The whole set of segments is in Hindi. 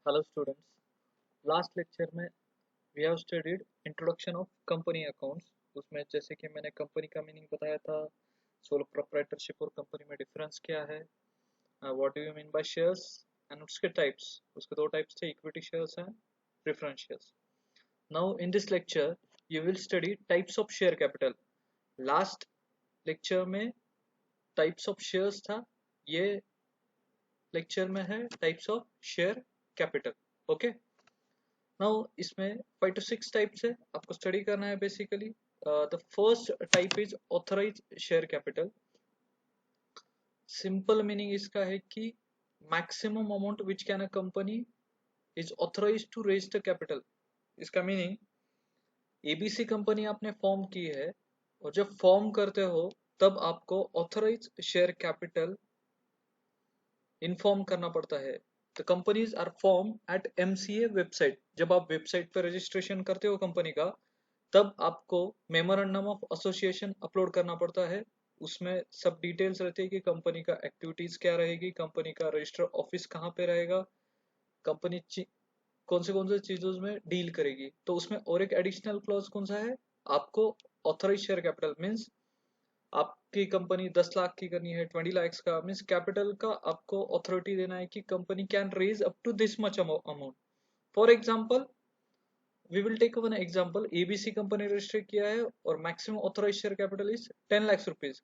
Hello students. लास्ट लेक्चर में we have studied introduction of company accounts. उसमें जैसे कि मैंने कंपनी का मीनिंग बताया था, सोलो प्रोप्राइटरशिप और कंपनी में डिफरेंस क्या है, what do you mean by shares, and उसके टाइप्स। उसके दो टाइप्स थे, equity shares and preference shares. Now in this lecture you will study types of share capital. Last lecture में टाइप्स ऑफ शेयर्स था, ये लेक्चर में है types of share capital. Okay, now इसमें 5 to 6 टाइप्स है, आपको स्टडी करना है basically. The first type is authorise share capital. Simple meaning इसका है कि maximum amount which can a company is authorise to raise the capital. इसका मीनिंग, एबीसी कंपनी आपने फॉर्म की है और जब फॉर्म करते हो तब आपको ऑथराइज शेयर कैपिटल इन्फॉर्म करना पड़ता है। The companies are form at MCA website. जब आप वेबसाइट पर रजिस्ट्रेशन करते हो कंपनी का, तब आपको मेमोरेंडम ऑफ एसोसिएशन अपलोड करना पड़ता है। उसमें सब डिटेल्स रहती है कि कंपनी का एक्टिविटीज क्या रहेगी, कंपनी का रजिस्टर ऑफिस कहाँ पे रहेगा, कंपनी कौन से चीजों में डील करेगी। तो उसमें और एक एडिशनल क्लॉज कौन सा है, आपको ऑथराइज शेयर कैपिटल मीन्स आपकी कंपनी 10 लाख की करनी है, 20 lakhs का मीन्स कैपिटल का आपको अथॉरिटी देना है कि company can raise up to this much amount. For example, we will take one example, ABC company register किया है और maximum authorise share capital is 10 lakhs rupees.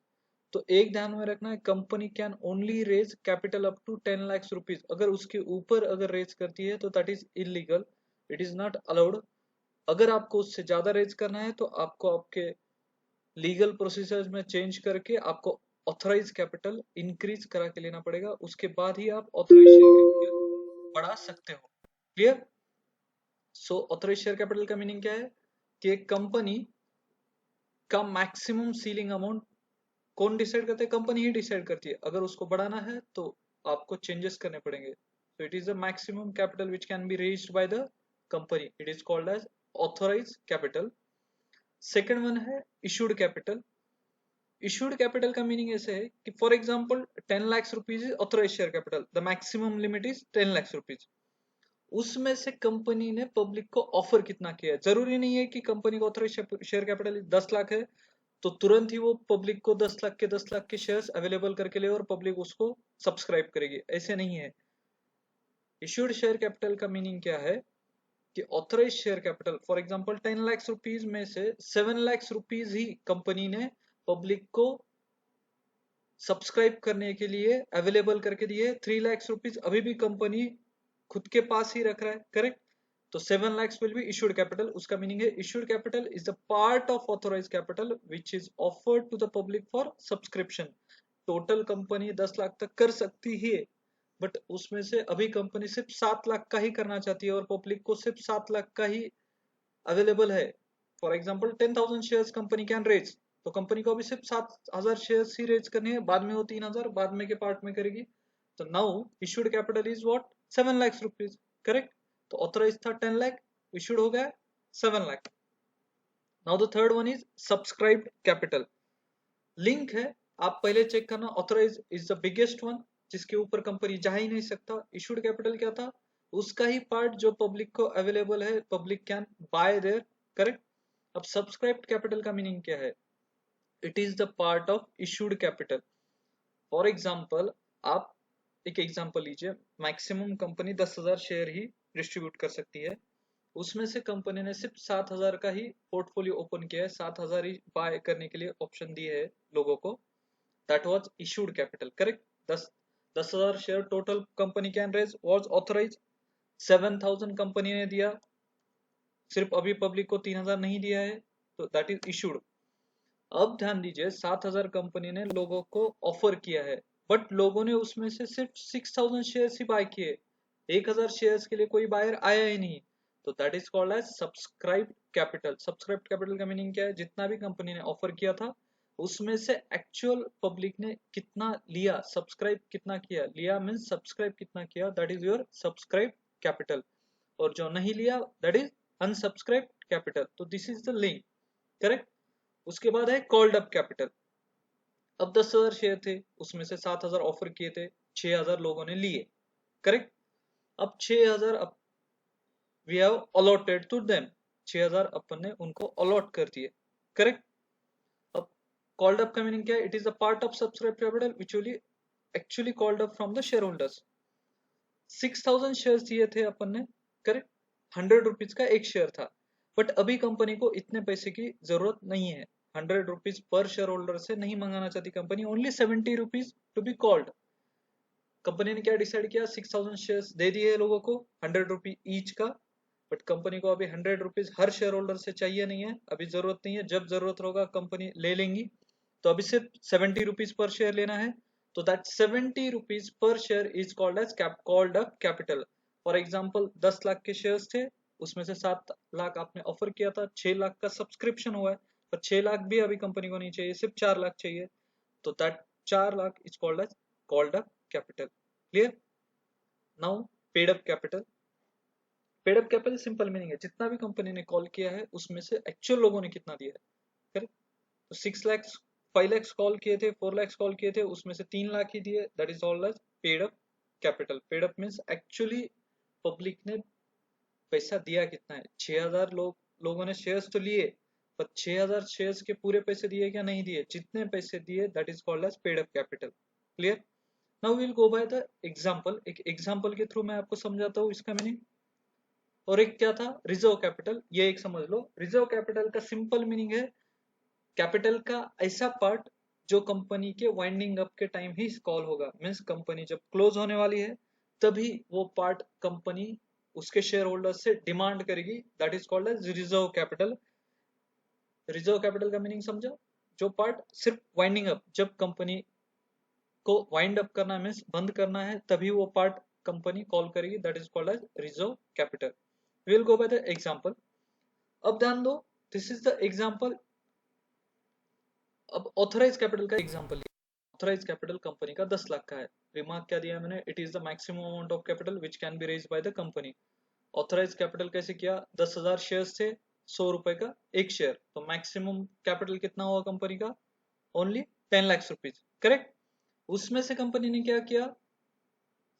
तो एक ध्यान में रखना है, company can only raise capital up to 10 lakhs rupees. अगर उसके ऊपर अगर रेज करती है तो that is illegal, it is not allowed. अगर आपको उससे ज्यादा रेज करना है तो आपको आपके लीगल प्रोसीजर्स में चेंज करके आपको ऑथराइज कैपिटल इंक्रीज करा के लेना पड़ेगा, उसके बाद ही आप ऑथराइज शेयर कैपिटल बढ़ा सकते हो। क्लियर? सो ऑथराइज शेयर कैपिटल का मीनिंग क्या है कि एक कंपनी का मैक्सिमम सीलिंग अमाउंट कौन डिसाइड करता है, कंपनी ही डिसाइड करती है। अगर उसको बढ़ाना है तो आपको चेंजेस करने पड़ेंगे। so it is the maximum capital which can be raised by the company, it is called as authorized capital. second one है issued capital। issued capital का मीनिंग ऐसे है कि for example 10 lakhs rupees is authorise share capital, the maximum limit is 10 lakhs rupees. उसमें से कंपनी ने पब्लिक को ऑफर कितना किया है, जरूरी नहीं है कि कंपनी का ऑथराइज शेयर कैपिटल 10 लाख है तो तुरंत ही वो पब्लिक को 10 लाख के शेयर्स अवेलेबल करके ले और पब्लिक उसको सब्सक्राइब करेगी, ऐसे नहीं है। इश्यूड शेयर कैपिटल का मीनिंग क्या है कि authorise share capital for example 10 lakhs rupees में से 7 lakhs रुपीज ही कंपनी ने पब्लिक को सब्सक्राइब करने के लिए अवेलेबल करके दिए। 3 lakhs रुपीज अभी भी कंपनी खुद के पास ही रख रहा है, करेक्ट? तो 7 lakhs will be issued capital. उसका मीनिंग है issued capital is the part of authorise capital which is offered to the public for subscription. Total company 10 lakh तक कर सकती है, बट उसमें से अभी कंपनी सिर्फ 7 लाख का ही करना चाहती है और पब्लिक को सिर्फ 7 लाख का ही अवेलेबल है। For example 10,000 share company can raise, तो कंपनी को अभी सिर्फ 7,000 शेयर ही रेज करनी है, बाद में वो 3,000 बाद में के पार्ट में करेगी। तो now issued capital is what, 7 lakhs rupees, correct? तो ऑथराइज था 10 लाख, इशूड हो गया 7 lakh. Now the third one is subscribed capital. Link है, आप पहले चेक करना। Authorise is the biggest one जिसके ऊपर कंपनी जा ही नहीं सकता। इशूड कैपिटल क्या था, उसका ही पार्ट जो पब्लिक को अवेलेबल है, public can buy there, correct? अब सब्सक्राइब्ड कैपिटल का मीनिंग क्या है, it is the part of issued capital. For example, आप एक एग्जाम्पल लीजिए, मैक्सिमम कंपनी 10,000 शेयर ही डिस्ट्रीब्यूट कर सकती है, उसमें से कंपनी ने सिर्फ 7,000 का ही पोर्टफोलियो ओपन किया है, 7,000 ही बाय करने के लिए ऑप्शन दिए है लोगों को। That was issued capital, correct? 10,000 share total company can raise was authorise, 7,000 company ने दिया, सिर्फ अभी पब्लिक को 3,000 नहीं दिया है, तो दैट इज इशूड। अब ध्यान दीजिए, 7,000 कंपनी ने लोगों को ऑफर किया है, बट लोगों ने उसमें से सिर्फ 6,000 शेयर ही बाय किए, 1,000 शेयर्स के लिए कोई बायर आया ही नहीं। तो that is called as subscribed capital. Subscribed capital का मीनिंग क्या है, जितना भी कंपनी ने ऑफर किया था उसमें से एक्चुअल पब्लिक ने कितना लिया, सब्सक्राइब कितना किया, लिया मीन्स सब्सक्राइब कितना किया, that is your subscribe capital. और जो नहीं लिया दैट इज अनसब्सक्राइब कैपिटल। तो this is the link, correct? उसके बाद है कॉल्ड अप कैपिटल। अब 10,000 शेयर थे, उसमें से 7,000 ऑफर किए थे, 6,000 लोगों ने लिए, करेक्ट? अब 6000 we have allotted to them, 6000 अपन ने उनको अलॉट कर दिए, करेक्ट। अब कॉल्ड अप का मीनिंग क्या है? It is a part of subscribe capital which will actually called up from the share holders. 6000 shares दिए थे अपन ने, करेक्ट, 100 रुपीज का एक शेयर था, बट अभी कंपनी को इतने पैसे की जरूरत नहीं है, 100 रुपीज पर शेयर होल्डर से नहीं मंगाना चाहती company, only 70 rupees to be called. Company ने क्या डिसाइड किया? 6000 शेयर्स दे दिए लोगों को 100 रुपी ईच का, बट कंपनी को अभी 100 रुपीज हर शेयर होल्डर से चाहिए नहीं है, अभी जरूरत नहीं है, जब जरूरत होगा कंपनी ले लेंगी। तो अभी सिर्फ 70 रुपीज पर शेयर लेना है, तो that 70 rupees per share is called as called up capital. For example 10 lakh के शेयर्स थे, उसमें से 7 लाख आपने ऑफर किया था, 6 लाख का सब्सक्रिप्शन हुआ है, पर 6 लाख भी अभी कंपनी को नहीं चाहिए, सिर्फ 4 लाख चाहिए, तो that 4 lakh is called as called up capital. Clear? Now paid up capital. Paid up capital simple meaning है जितना भी कंपनी ने कॉल किया है उसमें से एक्चुअल लोगों ने कितना दिया है, करेक्ट। तो 6 लाख 5 लाख कॉल किए थे, 4 लाख कॉल किए थे, उसमें से 3 लाख ही दिए, that is called as paid up capital. Paid up means actually public ने पैसा दिया कितना है। 6000 लोगों ने शेयर्स तो लिए, पर 6000 शेयर्स के पूरे पैसे दिए क्या? नहीं दिए, जितने पैसे दिए that is called as paid up capital. Clear? Now will go by the example. एक एग्जांपल के थ्रू मैं आपको समझाता हूँ इसका मीनिंग। और एक क्या था? Reserve capital. ये एक समझ लो, रिजर्व कैपिटल का सिंपल मीनिंग है कैपिटल का ऐसा पार्ट जो कंपनी के वाइंडिंग अप के टाइम ही कॉल होगा, मींस कंपनी जब क्लोज होने वाली है तभी वो पार्ट कंपनी उसके शेयर होल्डर से डिमांड करेगी, that is called as reserve capital. Reserve capital का मीनिंग समझा? जो पार्ट सिर्फ वाइंडिंग अप, जब कंपनी को वाइंड अप करना है मींस बंद करना है, तभी वो पार्ट कंपनी कॉल करेगी, that is called as reserve capital. Will go by the example. अब ध्यान दो, दिस इज द एग्जांपल। अब ऑथराइज कैपिटल का एग्जांपल लिया। ऑथराइज कैपिटल कंपनी का 10 लाख का है। रिमार्क क्या दिया है मैंने? It is the maximum amount of capital which can be raise by the company. Authorise capital कैसे किया? 10,000 शेयर्स थे, 100 रुपए का एक शेयर, तो मैक्सिमम कैपिटल कितना हुआ कंपनी का? Only 10 lakh rupees, correct. उसमें से कंपनी ने क्या किया?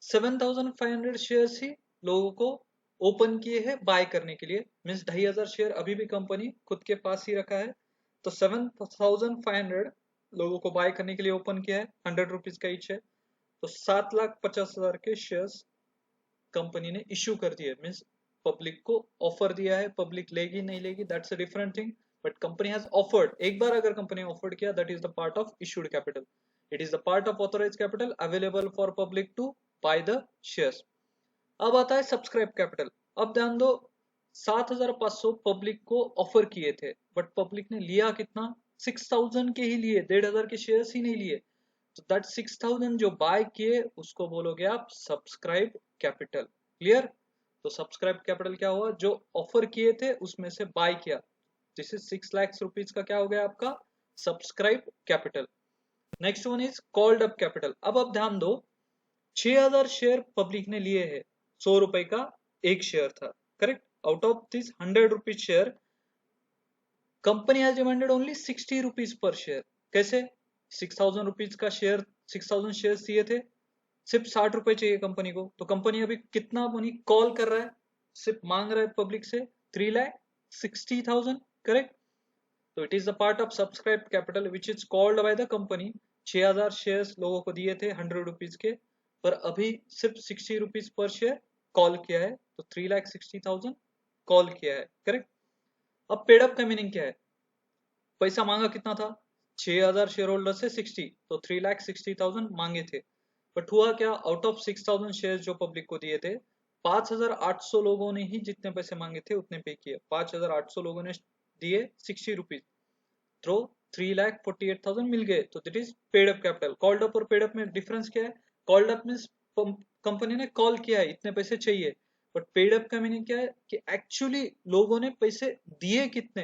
7,500 शेयर्स ही लोगों को ओपन किए हैं बाय करने के लिए, मीन्स 2,500 शेयर अभी भी कंपनी खुद के पास ही रखा है, तो 7,500 लोगों को बाय करने के लिए ओपन किया है, 100 रुपीज का ईच है, तो 7,50,000 के शेयर्स कंपनी ने इश्यू कर दिए, मीन्स पब्लिक को ऑफर दिया है। पब्लिक लेगी नहीं लेगी that's a different thing, but company has offered. एक बार अगर कंपनी ऑफर्ड किया that is the part of issued capital. It is the part of authorise capital available for public to buy the shares. अब आता है सब्सक्राइब कैपिटल। अब ध्यान दो, 7,500 पब्लिक को ऑफर किए थे, बट पब्लिक ने लिया कितना? 6,000 के ही लिए, 1,500 के शेयर्स ही नहीं लिए, तो दैट 6,000 जो बाय किए उसको बोलोगे आप सब्सक्राइब कैपिटल। क्लियर? तो सब्सक्राइब कैपिटल क्या हुआ? जो ऑफर किए थे उसमें से बाय किया, दिस इज 6 लाख रुपीज का क्या हो गया आपका? Subscribe capital. Next one is called up capital. अब आप ध्यान दो, 6,000 शेयर पब्लिक ने लिए हैं, 100 रुपए का एक शेयर था, correct. Out of this 100 rupees share company has demanded only 60 rupees per share. कैसे? 6,000 रुपीज का शेयर, 6,000 शेयर दिए थे, सिर्फ 60 रुपए चाहिए कंपनी को, तो कंपनी अभी कितना मनी कॉल कर रहा है? सिर्फ मांग रहा है पब्लिक से 3,60,000, करेक्ट। तो it is the part of subscribe capital which is called by the company. 6,000 shares लोगों को दिए थे 100 रुपीज के, पर अभी सिर्फ 60 रुपीज पर शेयर कॉल किया है, तो 3,60,000 कॉल किया है, करेक्ट। अब पेड अप का मीनिंग क्या है? पैसा मांगा कितना था? 6,000 शेयर होल्डर से 60, तो 3,60,000 मांगे थे, बट हुआ क्या? आउट ऑफ 6,000 शेयर जो पब्लिक को दिए थे, 5,800 लोगों ने ही जितने पैसे मांगे थे उतने पे किए। 5,800 लोगों ने दिए 60 रुपीज, तो 3,48,000 मिल गए, तो that is paid up capital. Called up और पेड अप में डिफरेंस क्या है? कॉल्ड अप मीन्स कंपनी ने कॉल किया है इतने पैसे चाहिए, बट पेड अप का मीनिंग क्या है कि एक्चुअली लोगों ने पैसे दिए कितने,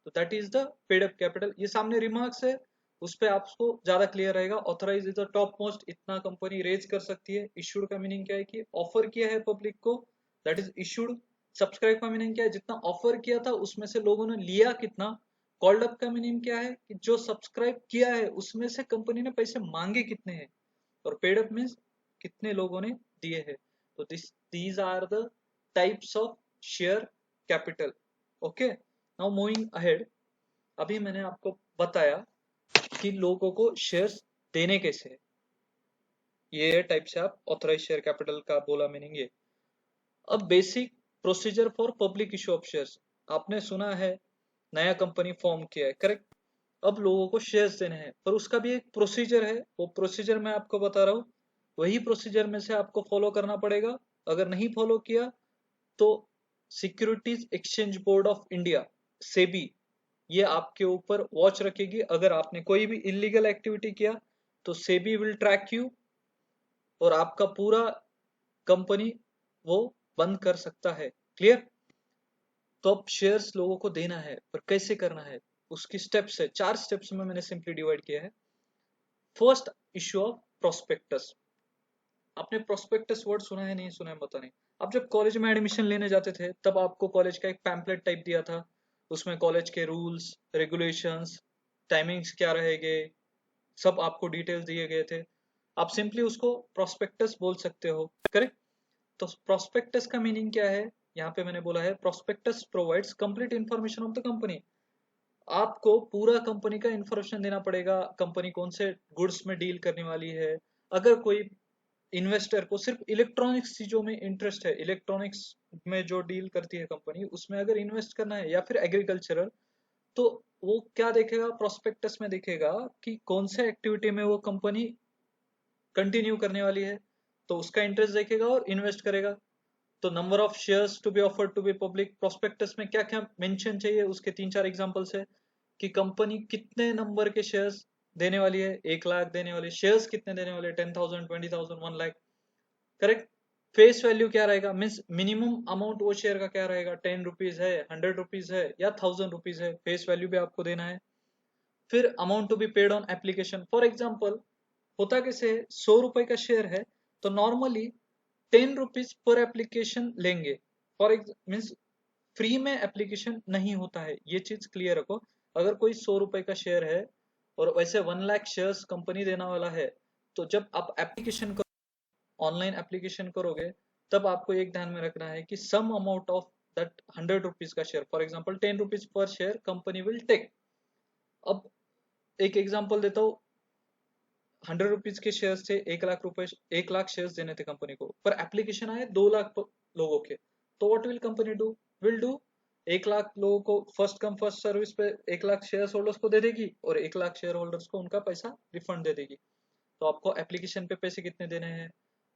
तो that is the paid up capital. ये सामने रिमार्क्स है, उस पर आपको ज्यादा क्लियर रहेगा। Authorise is the top most, इतना कंपनी रेज कर सकती है। इश्यूड का मीनिंग क्या है कि ऑफर किया है पब्लिक को, दैट इज इश्यूड। सब्सक्राइब का मीनिंग क्या है? जितना ऑफर किया था उसमें से लोगों ने लिया कितना। कॉल्ड अप का मीनिंग क्या है कि जो सब्सक्राइब किया है उसमें से कंपनी ने पैसे मांगे कितने हैं, और पेड अप मीन्स कितने लोगों ने दिए हैं। तो these are the types of share capital. Okay, now moving ahead. अभी मैंने आपको बताया कि लोगों को शेयर्स देने कैसे है, ये टाइप से आप ऑथराइज शेयर कैपिटल का बोला मीनिंग ये। अब basic procedure for public issue of shares, आपने सुना है नया कंपनी फॉर्म किया है, करेक्ट। अब लोगों को शेयर्स देने हैं, पर उसका भी एक प्रोसीजर है, वो प्रोसीजर मैं आपको बता रहा हूँ। वही प्रोसीजर में से आपको फॉलो करना पड़ेगा। अगर नहीं फॉलो किया तो securities exchange board of India, SEBI, ये आपके ऊपर वॉच रखेगी। अगर आपने कोई भी इलीगल एक्टिविटी किया तो सेबी विल ट्रैक यू और आपका पूरा कंपनी वो बंद कर सकता है। क्लियर। तो अब शेयर्स लोगों को देना है, पर कैसे करना है, उसकी स्टेप्स है, 4 स्टेप्स में मैंने सिंपली डिवाइड किया है। First, issue of prospectus. आपने प्रोस्पेक्टस वर्ड सुना है, नहीं सुना है पता नहीं। आप जब कॉलेज में एडमिशन लेने जाते थे तब आपको कॉलेज का एक पैम्पलेट टाइप दिया था, उसमें कॉलेज के रूल्स रेगुलेशंस, टाइमिंग्स क्या रहेंगे, सब आपको डिटेल्स दिए गए थे। आप सिंपली उसको प्रोस्पेक्टस बोल सकते हो, करेक्ट। तो प्रोस्पेक्टस का मीनिंग क्या है, यहाँ पे मैंने बोला है prospectus provides complete information of the company. आपको पूरा कंपनी का इंफॉर्मेशन देना पड़ेगा, कंपनी कौन से गुड्स में डील करने वाली है। अगर कोई इन्वेस्टर को सिर्फ इलेक्ट्रॉनिक्स चीजों में इंटरेस्ट है, इलेक्ट्रॉनिक्स में जो डील करती है कंपनी उसमें अगर इन्वेस्ट करना है, या फिर एग्रीकल्चरल, तो वो क्या देखेगा, प्रोस्पेक्टस में देखेगा कि कौन से एक्टिविटी में वो कंपनी कंटिन्यू करने वाली है, तो उसका इंटरेस्ट देखेगा और इन्वेस्ट करेगा। तो number of shares to be offered to be public, prospectus में क्या क्या मेंशन चाहिए, उसके 3-4 एग्जांपल्स है कि कंपनी कितने नंबर के शेयर्स देने वाली है, 1 लाख देने वाली, शेयर्स कितने देने वाले, 10,000, 20,000, 1 लाख, करेक्ट। फेस वैल्यू क्या रहेगा, मीन्स मिनिमम अमाउंट वो शेयर का क्या रहेगा, 10 रुपीज है, 100 रुपीज है, या 1000 रुपीज है, फेस वैल्यू भी आपको देना है। फिर amount to be paid on application, for example होता कैसे, 100 रुपए का शेयर है तो नॉर्मली 10 रुपीज पर एप्लीकेशन लेंगे। फॉर मीन्स फ्री में एप्लीकेशन नहीं होता है, ये चीज क्लियर रखो। अगर कोई 100 रुपए का शेयर है और वैसे 1 लाख शेयर्स कंपनी देने वाला है, तो जब आप एप्लीकेशन करो, ऑनलाइन एप्लीकेशन करोगे, तब आपको एक ध्यान में रखना है कि some amount of that 100 rupees का share, for example 10 rupees per share company will take. अब एक एग्जाम्पल देता हूँ, 100 रुपीज के शेयर थे, 1 लाख रुपए, 1 लाख शेयर देने थे कंपनी को, पर एप्लीकेशन आए 2 लाख लोगों के, तो what will company do, will do 1 lakh लोगों को फर्स्ट कम फर्स्ट सर्विस पे 1 लाख शेयर होल्डर्स को दे देगी और 1 लाख शेयर होल्डर्स को उनका पैसा रिफंड दे देगी। तो आपको एप्लीकेशन पे पैसे कितने देने हैं,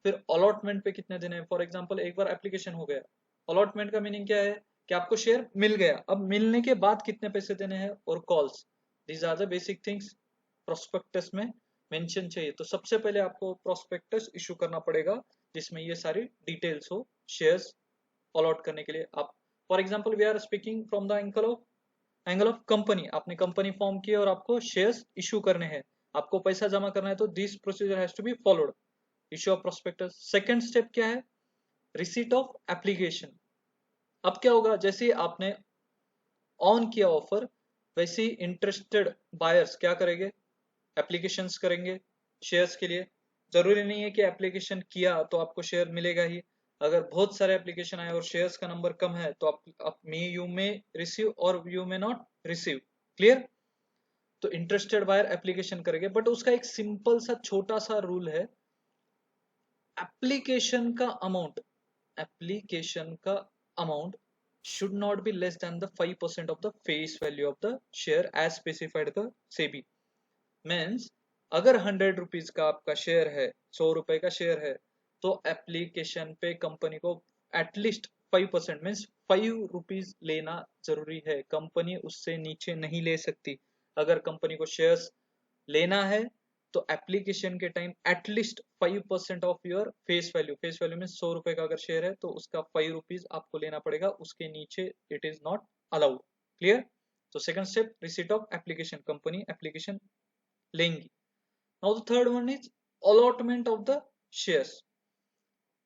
फिर अलॉटमेंट पे कितने देने हैं। फॉर एग्जाम्पल एक बार एप्लीकेशन हो गया, अलॉटमेंट का मीनिंग क्या है कि आपको शेयर मिल गया, अब मिलने के बाद कितने पैसे देने हैं, और calls, these are the basic things prospectus में मेंशन चाहिए। तो सबसे पहले आपको प्रोस्पेक्टस इशू करना पड़ेगा जिसमें ये सारी डिटेल्स हो शेयर्स अलॉट करने के लिए। आप for example we are speaking from the angle of company, आपने कंपनी फॉर्म की और आपको शेयर्स इशू करने हैं, आपको पैसा जमा करना है, तो this procedure has to be followed, issue of prospectus. Second step क्या है, रिसीट ऑफ एप्लीकेशन। अब क्या होगा, जैसे ही आपने ऑन किया ऑफर, वैसे ही इंटरेस्टेड बायर्स क्या करेंगे, एप्लीकेशंस करेंगे शेयर्स के लिए। जरूरी नहीं है कि एप्लीकेशन किया तो आपको शेयर मिलेगा ही, अगर बहुत सारे एप्लीकेशन आए और शेयर्स का नंबर कम है तो आप यू मे रिसीव और you may not receive. Clear. तो इंटरेस्टेड बायर एप्लीकेशन करेंगे, बट उसका एक सिंपल सा छोटा सा रूल है, एप्लीकेशन का अमाउंट, एप्लीकेशन का amount should not be less than the 5% of the face value of the share as specified the SEBI। Means अगर 100 रुपीज का आपका शेयर है, 100 रुपए का शेयर है, तो एप्लीकेशन पे कंपनी को एटलीस्ट 5% मीन्स 5 रुपीज लेना जरूरी है, कंपनी उससे नीचे नहीं ले सकती। अगर कंपनी को शेयर्स लेना है तो एप्लीकेशन के time at least 5% of your face value, face value में 100 रुपए का अगर शेयर है तो उसका 5 रुपीज आपको लेना पड़ेगा, उसके नीचे it is not allowed. Clear. तो second step, receipt of application, company application लेंगी। Now the third one is allotment of the shares.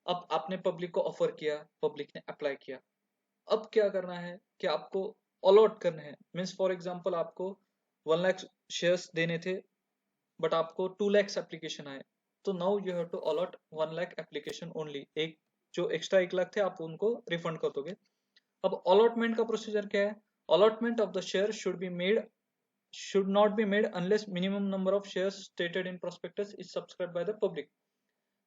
अब आपने पब्लिक को ऑफर किया, पब्लिक ने अप्लाई किया, अब क्या करना है कि आपको अलॉट करना है। मीन्स फॉर एग्जांपल आपको 1 लाख शेयर्स देने थे, बट आपको 2 lakhs एप्लीकेशन आए, तो now you have to allot 1 lakh application only, एक जो एक्स्ट्रा 1 लाख थे आप उनको रिफंड कर दोगे। अब अलॉटमेंट का प्रोसीजर क्या है? Allotment of the share should not be made unless minimum number of shares stated in prospectus is subscribed by the public.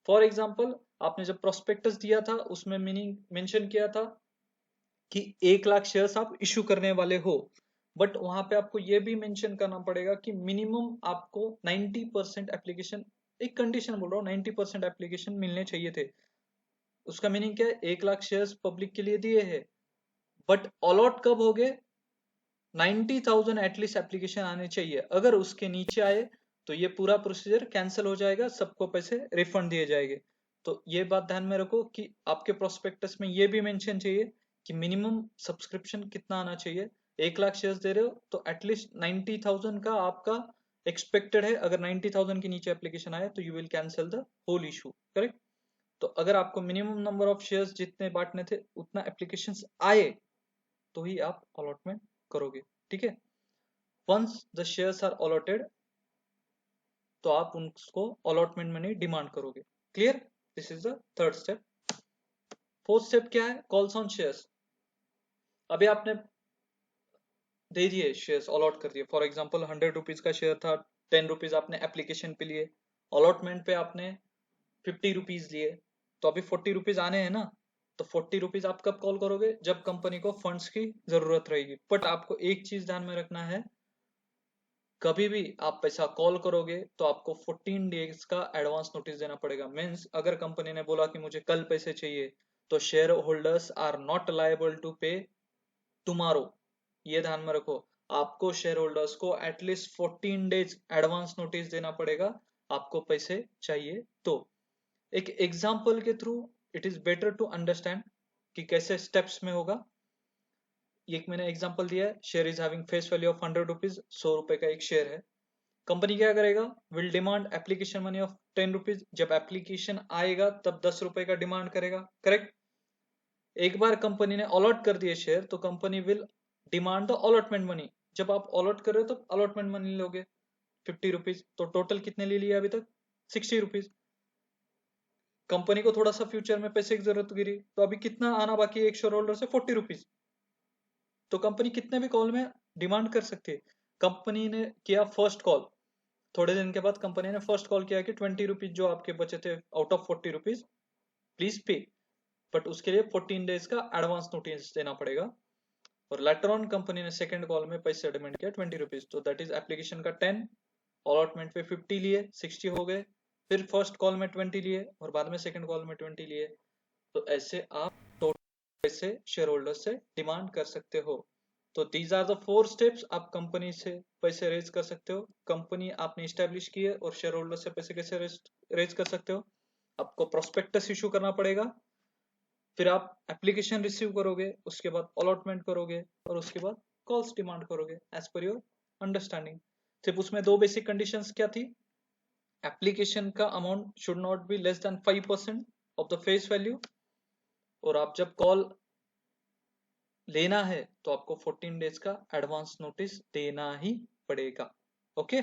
For example आपने जब प्रोस्पेक्टस दिया था उसमें मीनिंग मेंशन किया था कि 1 लाख शेयर्स आप इशू करने वाले हो, बट वहां पे आपको ये भी मेंशन करना पड़ेगा कि मिनिमम आपको 90% एप्लीकेशन, एक कंडीशन बोल रहा हूँ, 90% एप्लीकेशन मिलने चाहिए थे। उसका मीनिंग क्या है? 1 लाख शेयर्स पब्लिक के लिए दिए हैं, बट अलॉट कब हो गए? 90,000 एटलीस्ट एप्लीकेशन आने चाहिए। अगर उसके नीचे आए तो ये पूरा प्रोसीजर कैंसिल हो जाएगा, सबको पैसे रिफंड दिए जाएंगे। तो ये बात ध्यान में रखो कि आपके प्रोस्पेक्टस में ये भी मेंशन चाहिए कि मिनिमम सब्सक्रिप्शन कितना आना चाहिए। 1 लाख शेयर्स दे रहे हो तो एटलीस्ट 90,000 का आपका एक्सपेक्टेड है। अगर 90,000 के नीचे एप्लीकेशन आए तो you will cancel the whole issue, correct? तो अगर आपको मिनिमम नंबर ऑफ शेयर्स जितने बांटने थे उतना एप्लीकेशंस आए तो ही आप अलॉटमेंट करोगे, ठीक है? Once the shares are allotted तो आप उनको अलॉटमेंट मनी डिमांड करोगे। Clear? This is the third step. Fourth step क्या है? Calls on shares. अभी आपने दे दिए शेयर्स, अलॉट कर दिए। फॉर एग्जांपल 100 रुपीज का शेयर था, 10 रुपीज आपने एप्लीकेशन पे लिए, अलॉटमेंट पे आपने 50 रुपीज लिए, तो अभी 40 रुपीज आने हैं ना। तो 40 रुपीज आप कब कॉल करोगे? जब कंपनी को फंड्स की जरूरत रहेगी। बट आपको एक चीज ध्यान में रखना है, कभी भी आप पैसा कॉल करोगे तो आपको 14 डेज का एडवांस नोटिस देना पड़ेगा। मीन्स अगर कंपनी ने बोला कि मुझे कल पैसे चाहिए तो share holders are not liable to pay tomorrow. ये ध्यान में रखो, आपको शेयर होल्डर्स को एटलीस्ट 14 डेज एडवांस नोटिस देना पड़ेगा आपको पैसे चाहिए तो। एक एग्जाम्पल के through it is better to understand कि कैसे स्टेप्स में होगा। एक मैंने एग्जांपल दिया है, share is having face value of 100 rupees, 100 रुपए का एक शेयर है। कंपनी क्या करेगा? Will demand application money of 10 rupees. जब एप्लीकेशन आएगा तब 10 रुपए का डिमांड करेगा, करेक्ट? एक बार कंपनी ने अलॉट कर दिए शेयर तो company will demand the allotment money. जब आप अलॉट कर रहे हो तो अलॉटमेंट मनी लोगे 50 रुपीज। तो टोटल कितने ले लिया अभी तक? 60 रुपीज। कंपनी को थोड़ा सा फ्यूचर में पैसे की जरूरत गिरी तो अभी कितना आना बाकी है एक शेयर होल्डर से? 40 रुपीज। तो कंपनी कितने भी कॉल में डिमांड कर सकती है। कंपनी ने किया फर्स्ट कॉल, थोड़े दिन के बाद कंपनी ने फर्स्ट कॉल किया कि 20 रुपीज जो आपके बचे थे out of 40 rupees please pay, but उसके लिए 14 डेज का एडवांस नोटिस देना पड़ेगा। और लेटर ऑन कंपनी ने सेकंड कॉल में पैसे डिमांड किया 20 रुपीज, तो दैट इज एप्लीकेशन का 10, अलॉटमेंट पे 50 लिए, 60 हो गए। फिर फर्स्ट कॉल में 20 लिए और बाद में सेकंड कॉल में 20 लिए। तो ऐसे आप टोटल पैसे शेयर होल्डर से डिमांड कर सकते हो। तो दीज आर द 4 स्टेप्स, आप कंपनी से पैसे रेज कर सकते हो। कंपनी आपने इस्टेब्लिश की है और शेयर होल्डर से पैसे कैसे रेज कर सकते हो? आपको प्रोस्पेक्टस इशू करना पड़ेगा, फिर आप एप्लीकेशन रिसीव करोगे, उसके बाद अलॉटमेंट करोगे और उसके बाद कॉल्स डिमांड करोगे एज पर योर अंडरस्टैंडिंग। सिर्फ उसमें 2 बेसिक कंडीशंस क्या थी? एप्लीकेशन का amount should not be less than 5% of the face value, और आप जब कॉल लेना है तो आपको 14 डेज का एडवांस नोटिस देना ही पड़ेगा। ओके।